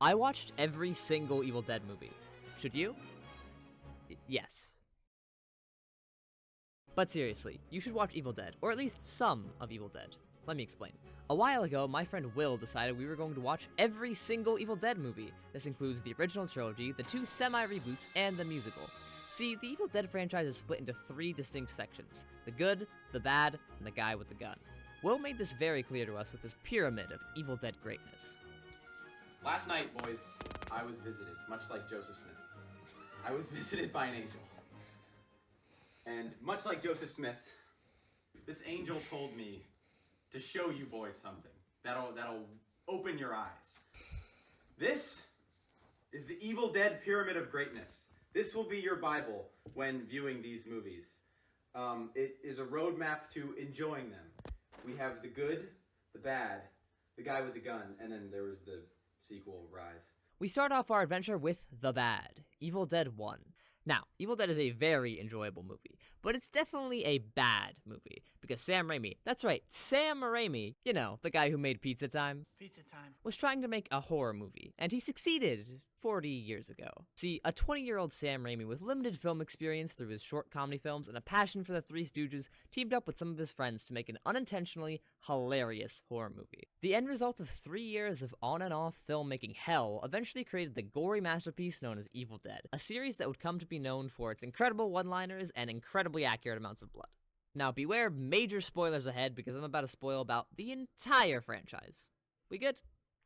I watched every single Evil Dead movie. Should you? Yes. But seriously, you should watch Evil Dead, or at least some of Evil Dead. Let me explain. A while ago, my friend Will decided we were going to watch every single Evil Dead movie. This includes the original trilogy, the 2 semi-reboots, and the musical. See, the Evil Dead franchise is split into 3 distinct sections: the good, the bad, and the guy with the gun. Will made this very clear to us with his pyramid of Evil Dead greatness. Last night, boys, I was visited, much like Joseph Smith. I was visited by an angel. And much like Joseph Smith, this angel told me to show you boys something that'll open your eyes. This is the Evil Dead Pyramid of Greatness. This will be your Bible when viewing these movies. It is a roadmap to enjoying them. We have the good, the bad, the guy with the gun, and then there was the sequel, Rise. We start off our adventure with The Bad, Evil Dead 1. Now, Evil Dead is a very enjoyable movie, but it's definitely a bad movie, because Sam Raimi, that's right, Sam Raimi, you know, the guy who made Pizza Time, was trying to make a horror movie, and he succeeded 40 years ago. See, a 20-year-old Sam Raimi with limited film experience through his short comedy films and a passion for the Three Stooges teamed up with some of his friends to make an unintentionally hilarious horror movie. The end result of 3 years of on and off filmmaking hell eventually created the gory masterpiece known as Evil Dead, a series that would come to be known for its incredible one-liners and incredibly accurate amounts of blood. Now beware major spoilers ahead because I'm about to spoil about the entire franchise. We good?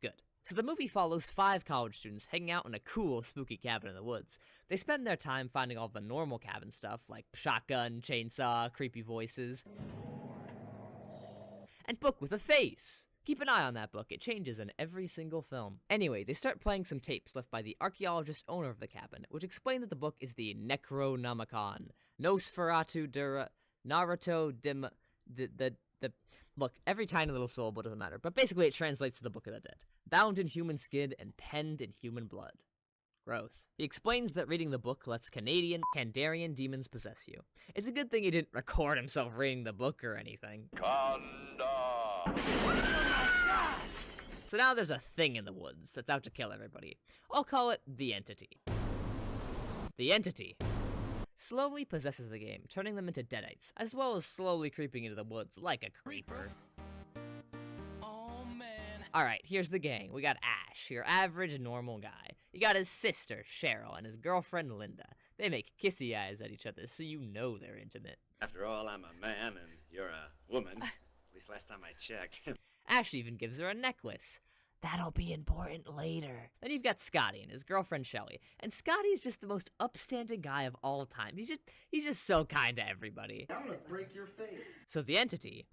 Good. So the movie follows 5 college students hanging out in a cool, spooky cabin in the woods. They spend their time finding all the normal cabin stuff, like shotgun, chainsaw, creepy voices, and book with a face. Keep an eye on that book, it changes in every single film. Anyway, they start playing some tapes left by the archaeologist owner of the cabin, which explain that the book is the Necronomicon. Nosferatu Dura, Naruto Dim... Look, every tiny little syllable doesn't matter, but basically it translates to the Book of the Dead. Bound in human skin and penned in human blood. Gross. He explains that reading the book lets Kandarian demons possess you. It's a good thing he didn't record himself reading the book or anything. Kanda! So now there's a thing in the woods that's out to kill everybody. I'll call it the Entity. The Entity slowly possesses the game, turning them into deadites, as well as slowly creeping into the woods like a creeper. Oh man. Alright, here's the gang. We got Ash, your average normal guy. You got his sister, Cheryl, and his girlfriend, Linda. They make kissy eyes at each other, so you know they're intimate. After all, I'm a man and you're a woman. At least last time I checked. Ash even gives her a necklace. That'll be important later. Then you've got Scotty and his girlfriend Shelly. And Scotty's just the most upstanding guy of all time. He's just so kind to everybody. I'm gonna break your face. So the Entity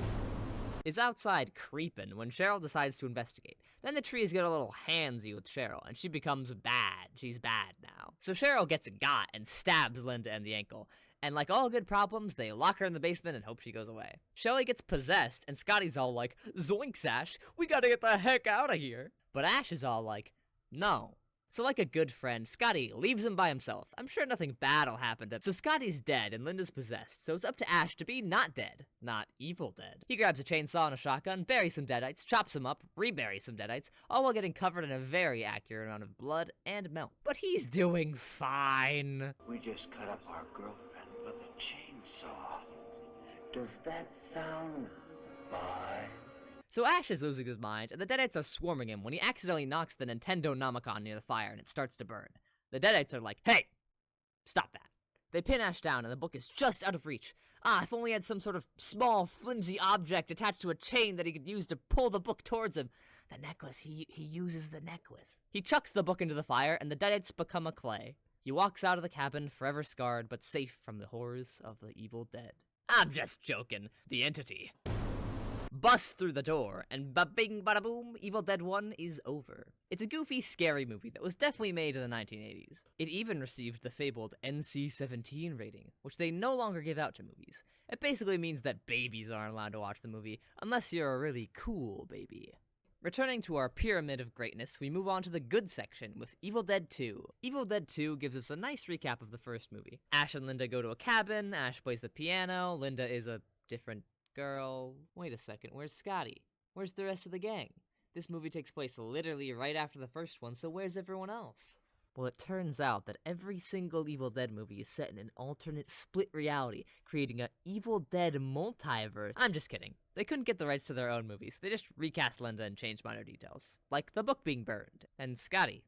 is outside creeping when Cheryl decides to investigate. Then the trees get a little handsy with Cheryl, and she becomes bad. She's bad now. So Cheryl gets got and stabs Linda in the ankle. And like all good problems, they lock her in the basement and hope she goes away. Shelly gets possessed, and Scotty's all like, "Zoinks, Ash, we gotta get the heck out of here." But Ash is all like, "No." So like a good friend, Scotty leaves him by himself. I'm sure nothing bad will happen to him. So Scotty's dead and Linda's possessed, so it's up to Ash to be not dead, not evil dead. He grabs a chainsaw and a shotgun, buries some deadites, chops them up, reburies some deadites, all while getting covered in a very accurate amount of blood and milk. But he's doing fine. We just cut up our girlfriend with a chainsaw. Does that sound fine? So Ash is losing his mind, and the Deadites are swarming him when he accidentally knocks the Nintendo Nomicon near the fire and it starts to burn. The Deadites are like, "Hey! Stop that." They pin Ash down and the book is just out of reach. If only he had some sort of small, flimsy object attached to a chain that he could use to pull the book towards him. The necklace, he uses the necklace. He chucks the book into the fire and the Deadites become a clay. He walks out of the cabin, forever scarred, but safe from the horrors of the Evil Dead. I'm just joking. The Entity busts through the door, and ba-bing bada-boom, Evil Dead 1 is over. It's a goofy, scary movie that was definitely made in the 1980s. It even received the fabled NC-17 rating, which they no longer give out to movies. It basically means that babies aren't allowed to watch the movie, unless you're a really cool baby. Returning to our pyramid of greatness, we move on to the good section with Evil Dead 2. Evil Dead 2 gives us a nice recap of the first movie. Ash and Linda go to a cabin, Ash plays the piano, Linda is a different girl. Wait a second, where's Scotty? Where's the rest of the gang? This movie takes place literally right after the first one, so where's everyone else? Well, it turns out that every single Evil Dead movie is set in an alternate split reality, creating a Evil Dead multiverse. I'm just kidding. They couldn't get the rights to their own movies. They just recast Linda and changed minor details. Like the book being burned, and Scotty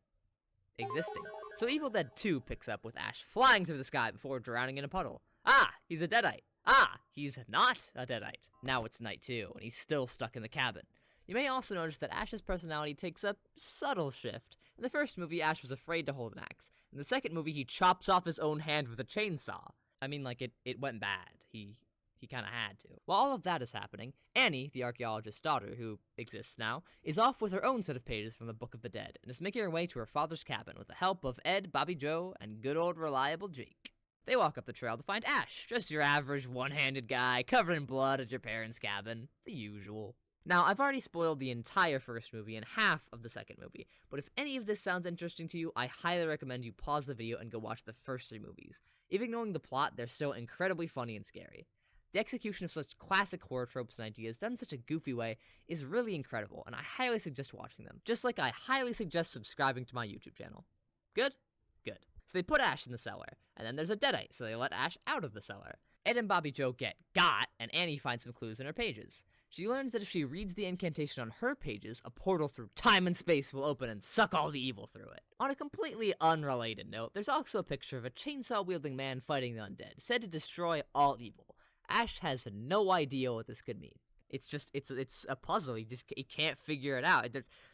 existing. So Evil Dead 2 picks up with Ash flying through the sky before drowning in a puddle. Ah, he's a Deadite. Ah, he's not a Deadite. Now it's night 2, and he's still stuck in the cabin. You may also notice that Ash's personality takes a subtle shift. In the first movie, Ash was afraid to hold an axe. In the second movie, he chops off his own hand with a chainsaw. I mean, like, it went bad. He kind of had to. While all of that is happening, Annie, the archaeologist's daughter, who exists now, is off with her own set of pages from the Book of the Dead, and is making her way to her father's cabin with the help of Ed, Bobby Joe, and good old reliable Jake. They walk up the trail to find Ash, just your average one-handed guy, covered in blood at your parents' cabin. The usual. Now, I've already spoiled the entire first movie and half of the second movie, but if any of this sounds interesting to you, I highly recommend you pause the video and go watch the first 3 movies. Even knowing the plot, they're still incredibly funny and scary. The execution of such classic horror tropes and ideas done in such a goofy way is really incredible, and I highly suggest watching them, just like I highly suggest subscribing to my YouTube channel. Good? Good. So they put Ash in the cellar, and then there's a Deadite, so they let Ash out of the cellar. Ed and Bobby Joe get got, and Annie finds some clues in her pages. She learns that if she reads the incantation on her pages, a portal through time and space will open and suck all the evil through it. On a completely unrelated note, there's also a picture of a chainsaw-wielding man fighting the undead, said to destroy all evil. Ash has no idea what this could mean. It's just, it's a puzzle. He can't figure it out.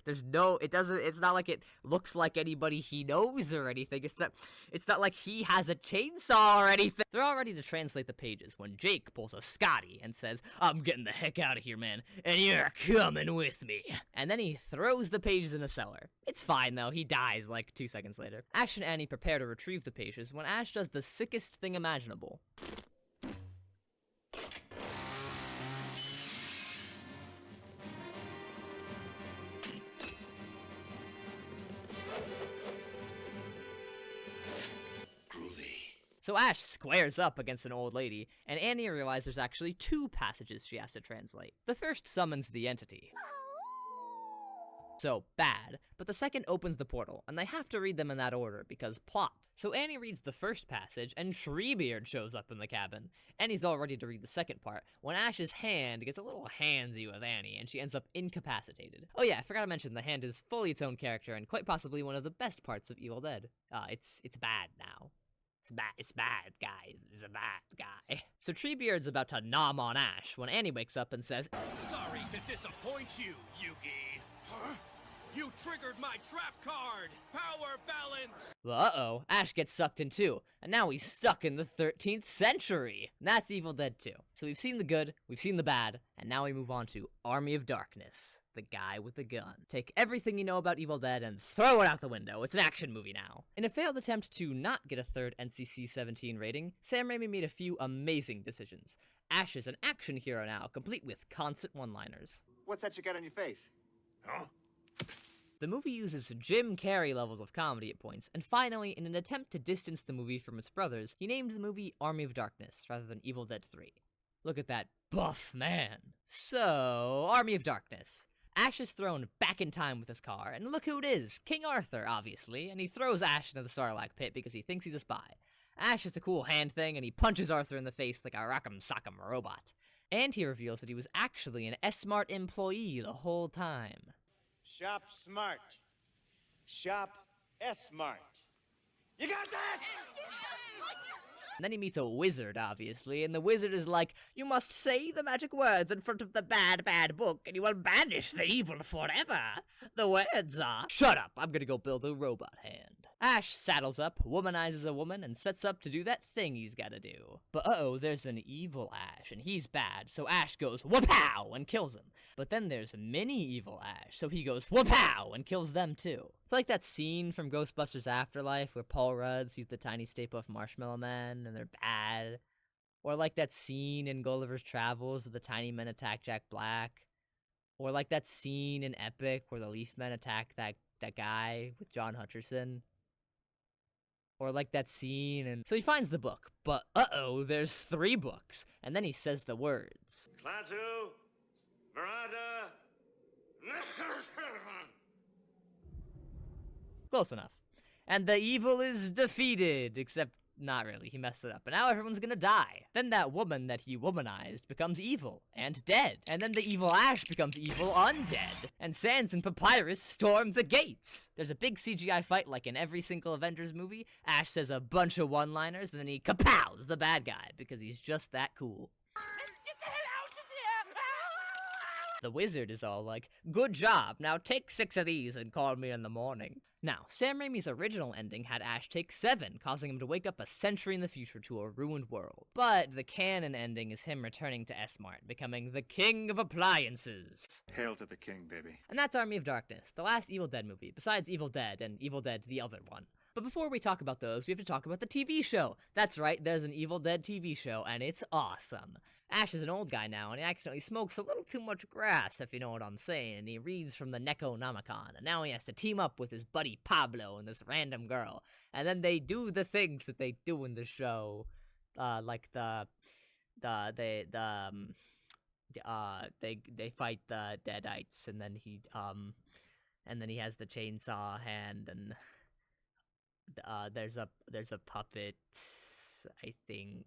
It's not like it looks like anybody he knows or anything. It's not like he has a chainsaw or anything. They're all ready to translate the pages when Jake pulls a Scotty and says, "I'm getting the heck out of here, man, and you're coming with me." And then he throws the pages in the cellar. It's fine though, he dies like 2 seconds later. Ash and Annie prepare to retrieve the pages when Ash does the sickest thing imaginable. So Ash squares up against an old lady, and Annie realizes there's actually 2 passages she has to translate. The first summons the entity. So, bad, but the second opens the portal, and they have to read them in that order, because plot. So Annie reads the first passage, and Treebeard shows up in the cabin. Annie's all ready to read the second part, when Ash's hand gets a little handsy with Annie, and she ends up incapacitated. Oh yeah, I forgot to mention, the hand is fully its own character, and quite possibly one of the best parts of Evil Dead. It's bad now. It's bad, guys. It's a bad guy. So Treebeard's about to nom on Ash when Annie wakes up and says, "Sorry to disappoint you, Yugi. Huh? You triggered my trap card! Power balance!" Uh-oh, Ash gets sucked in too, and now he's stuck in the 13th century. And that's Evil Dead 2. So we've seen the good, we've seen the bad, and now we move on to Army of Darkness, the guy with the gun. Take everything you know about Evil Dead and throw it out the window. It's an action movie now. In a failed attempt to not get a 3rd NCC-17 rating, Sam Raimi made a few amazing decisions. Ash is an action hero now, complete with constant one-liners. What's that you got on your face? Huh? The movie uses Jim Carrey levels of comedy at points, and finally, in an attempt to distance the movie from its brothers, he named the movie Army of Darkness rather than Evil Dead 3. Look at that buff man. So, Army of Darkness. Ash is thrown back in time with his car, and look who it is, King Arthur, obviously, and he throws Ash into the Sarlacc pit because he thinks he's a spy. Ash has a cool hand thing, and he punches Arthur in the face like a rock'em sock'em robot. And he reveals that he was actually an S-Mart employee the whole time. Shop smart. Shop S-Mart. You got that? And then he meets a wizard, obviously, and the wizard is like, "You must say the magic words in front of the bad, bad book, and you will banish the evil forever. The words are..." Shut up, I'm gonna go build a robot hand. Ash saddles up, womanizes a woman, and sets up to do that thing he's gotta do. But uh-oh, there's an evil Ash, and he's bad, so Ash goes wha-pow and kills him. But then there's mini evil Ash, so he goes wha-pow and kills them too. It's like that scene from Ghostbusters Afterlife where Paul Rudd sees the tiny Stay Puft Marshmallow Men, and they're bad. Or like that scene in Gulliver's Travels where the tiny men attack Jack Black. Or like that scene in Epic where the Leaf Men attack that guy with John Hutcherson. Or like that scene, and so he finds the book, but uh-oh, there's 3 books, and then he says the words. Klaatu, Verada, Close enough. And the evil is defeated, except not really, he messed it up. But now everyone's gonna die. Then that woman that he womanized becomes evil and dead. And then the evil Ash becomes evil undead. And Sans and Papyrus storm the gates. There's a big CGI fight like in every single Avengers movie. Ash says a bunch of one-liners and then he kapows the bad guy because he's just that cool. The wizard is all like, good job, now take 6 of these and call me in the morning. Now, Sam Raimi's original ending had Ash take 7, causing him to wake up a century in the future to a ruined world. But the canon ending is him returning to S-Mart, becoming the king of appliances. Hail to the king, baby. And that's Army of Darkness, the last Evil Dead movie, besides Evil Dead and Evil Dead the other one. But before we talk about those, we have to talk about the TV show. That's right, there's an Evil Dead TV show, and it's awesome. Ash is an old guy now, and he accidentally smokes a little too much grass, if you know what I'm saying, and he reads from the Necronomicon, and now he has to team up with his buddy Pablo and this random girl, and then they do the things that they do in the show, like they fight the Deadites, and then he has the chainsaw hand, and there's a puppet, I think.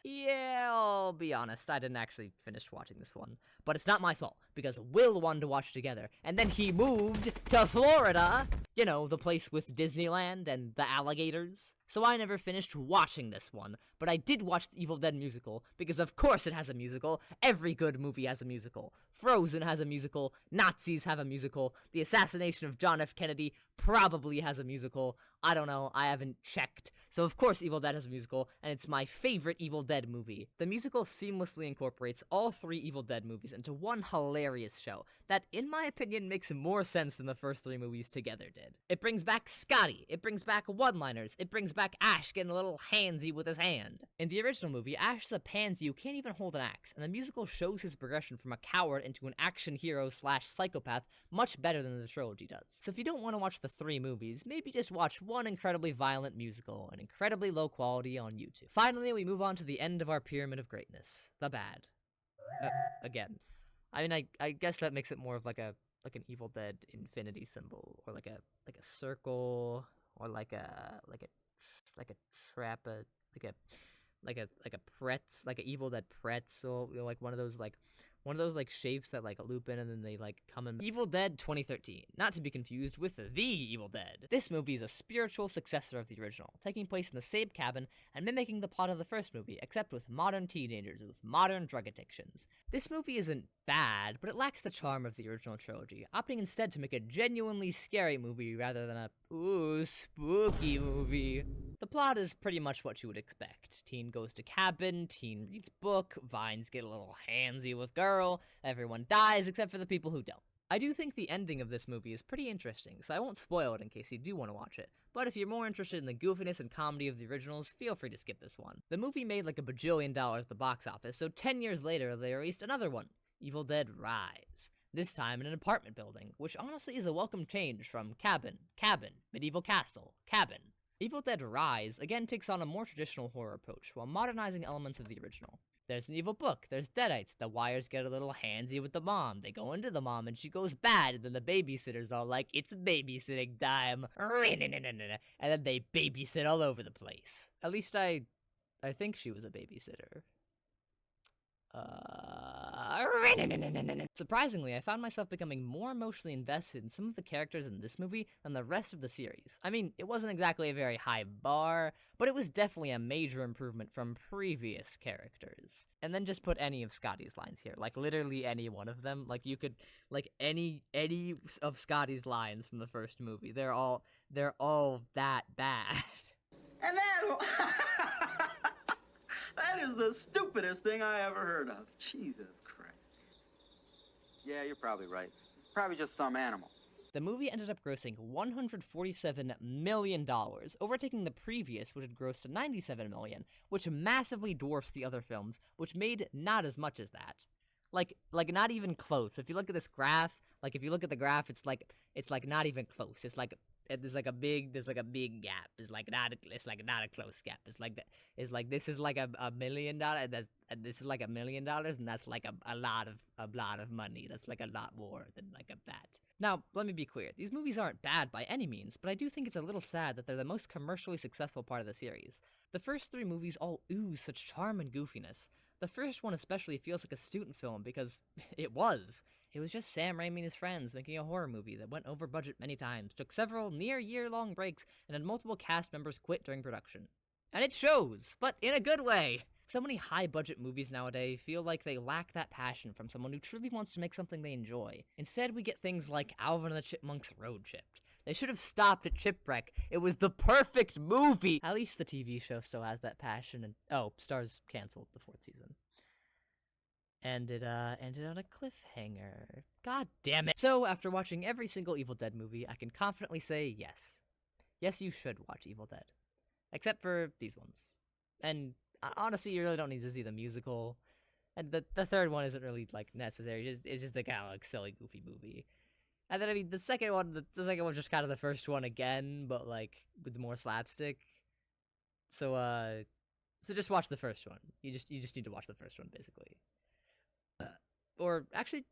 Yeah, I'll be honest, I didn't actually finish watching this one. But it's not my fault, because Will wanted to watch together, and then he moved to Florida! You know, the place with Disneyland and the alligators. So I never finished watching this one, but I did watch the Evil Dead musical, because of course it has a musical. Every good movie has a musical. Frozen has a musical, Nazis have a musical, the assassination of John F. Kennedy probably has a musical. I don't know, I haven't checked. So of course Evil Dead has a musical, and it's my favorite Evil Dead movie. The musical seamlessly incorporates all 3 Evil Dead movies into one hilarious show that, in my opinion, makes more sense than the first 3 movies together did. It brings back Scotty, it brings back one-liners, it brings back Ash getting a little handsy with his hand. In the original movie, Ash is a pansy who can't even hold an axe, and the musical shows his progression from a coward into an action hero / psychopath much better than the trilogy does. So if you don't want to watch the 3 movies, maybe just watch one incredibly violent musical and incredibly low quality on YouTube. Finally, we move on to the end of our pyramid of greatness, the bad. Again. I mean, I guess that makes it more of like an Evil Dead infinity symbol, or like a circle, or like a pretzel, like an Evil Dead pretzel, you know, like one of those shapes that like loop in and then they like come in. Evil Dead 2013, not to be confused with The Evil Dead. This movie is a spiritual successor of the original, taking place in the same cabin and mimicking the plot of the first movie, except with modern teenagers with modern drug addictions. This movie isn't bad, but it lacks the charm of the original trilogy, opting instead to make a genuinely scary movie rather than a ooh, spooky movie. The plot is pretty much what you would expect. Teen goes to cabin, teen reads book, vines get a little handsy with girl, everyone dies except for the people who don't. I do think the ending of this movie is pretty interesting, so I won't spoil it in case you do want to watch it. But if you're more interested in the goofiness and comedy of the originals, feel free to skip this one. The movie made like $1 bajillion at the box office, so 10 years later they released another one, Evil Dead Rise. This time in an apartment building, which honestly is a welcome change from cabin, medieval castle, cabin. Evil Dead Rise again takes on a more traditional horror approach while modernizing elements of the original. There's an evil book, there's Deadites, the Wires get a little handsy with the mom, they go into the mom and she goes bad, and then the babysitter's all like, it's babysitting time, and then they babysit all over the place. At least I think she was a babysitter. Surprisingly, I found myself becoming more emotionally invested in some of the characters in this movie than the rest of the series. I mean, it wasn't exactly a very high bar, but it was definitely a major improvement from previous characters. And then just put any of Scotty's lines here, like literally any one of them. Like you could, like any of Scotty's lines from the first movie. They're all that bad. An animal! That is the stupidest thing I ever heard of. Jesus Christ. Yeah, you're probably right. Probably just some animal. The movie ended up grossing $147 million, overtaking the previous, which had grossed $97 million, which massively dwarfs the other films, which made not as much as that. Like not even close. If you look at this graph, like if you look at the graph, it's like not even close. It's like and there's like a big gap. It's like not a close gap. It's like this is like $1 million, and this is like $1 million, and that's like a lot of money. That's like a lot more than like that. Now, let me be clear. These movies aren't bad by any means, but I do think it's a little sad that they're the most commercially successful part of the series. The first 3 movies all ooze such charm and goofiness. The first one especially feels like a student film because it was. It was just Sam Raimi and his friends making a horror movie that went over budget many times, took several near-year-long breaks, and had multiple cast members quit during production. And it shows, but in a good way. So many high-budget movies nowadays feel like they lack that passion from someone who truly wants to make something they enjoy. Instead, we get things like Alvin and the Chipmunks Road Tripped. They should have stopped at Chipwreck. It was the perfect movie! At least the TV show still has that passion, and Starz canceled the 4th season. And it ended on a cliffhanger. God damn it. So, after watching every single Evil Dead movie, I can confidently say yes. Yes, you should watch Evil Dead. Except for these ones. And honestly, you really don't need to see the musical. And the third one isn't really, like, necessary. It's just a kind of, like, silly, goofy movie. And then, I mean, the second one's just kind of the first one again, but, like, with more slapstick. So just watch the first one. You just need to watch the first one, basically. Or actually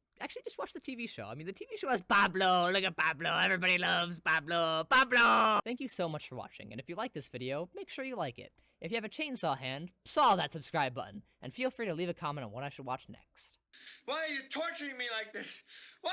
just watch the TV show. I mean, the TV show has Pablo. Look at Pablo. Everybody loves Pablo. Pablo! Thank you so much for watching, and if you like this video, make sure you like it. If you have a chainsaw hand, saw that subscribe button, and feel free to leave a comment on what I should watch next. Why are you torturing me like this? Why?